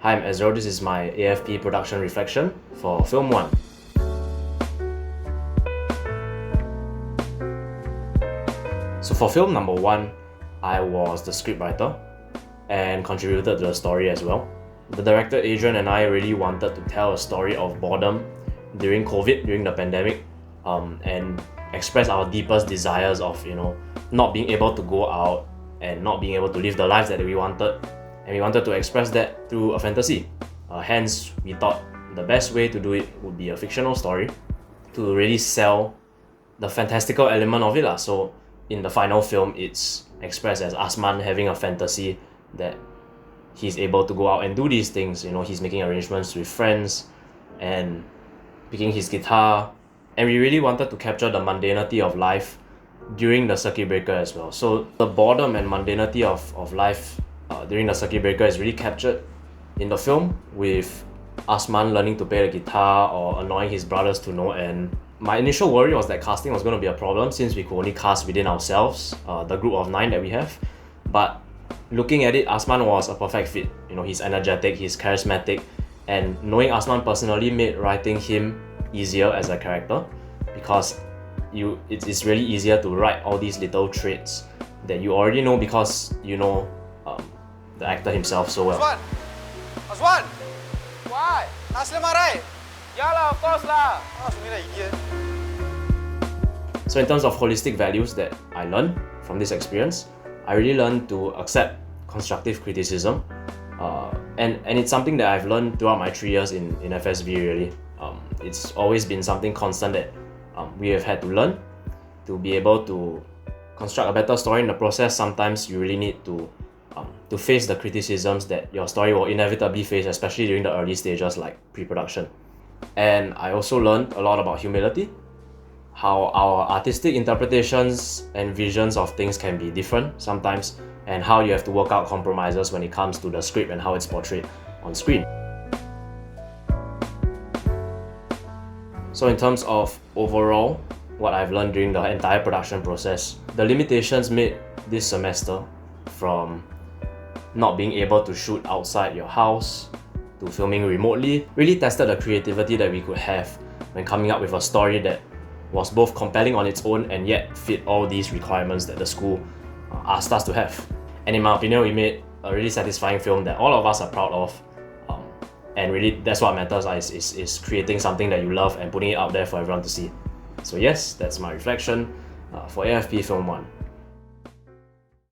Hi, I'm Azrael. This is my AFP production reflection for Film 1. So for film number 1, I was the scriptwriter and contributed to the story as well. The director Adrian and I really wanted to tell a story of boredom during COVID, during the pandemic, and express our deepest desires of, not being able to go out and not being able to live the lives that we wanted. And we wanted to express that through a fantasy. Hence, we thought the best way to do it would be a fictional story to really sell the fantastical element of it. So in the final film, it's expressed as Asman having a fantasy that he's able to go out and do these things. He's making arrangements with friends and picking his guitar. And we really wanted to capture the mundanity of life during the circuit breaker as well. So the boredom and mundanity of life during the circuit breaker is really captured in the film, with Asman learning to play the guitar or annoying his brothers to no end. My initial worry was that casting was going to be a problem since we could only cast within ourselves, the group of 9 that we have. But looking at it, Asman was a perfect fit. He's energetic, he's charismatic, and knowing Asman personally made writing him easier as a character, because it's really easier to write all these little traits that you already know because you know the actor himself so well. Azwan! Why? Asli marai? Yalah, of course lah. So in terms of holistic values that I learned from this experience, I really learned to accept constructive criticism. And it's something that I've learned throughout my 3 years in FSB really. It's always been something constant that we have had to learn to be able to construct a better story. In the process, sometimes you really need to face the criticisms that your story will inevitably face, especially during the early stages like pre-production. And I also learned a lot about humility, how our artistic interpretations and visions of things can be different sometimes, and how you have to work out compromises when it comes to the script and how it's portrayed on screen. So in terms of overall, what I've learned during the entire production process, the limitations made this semester, from not being able to shoot outside your house to filming remotely, really tested the creativity that we could have when coming up with a story that was both compelling on its own and yet fit all these requirements that the school asked us to have. And in my opinion, we made a really satisfying film that all of us are proud of. And really, that's what matters, is creating something that you love and putting it out there for everyone to see. So yes, that's my reflection for AFP Film 1.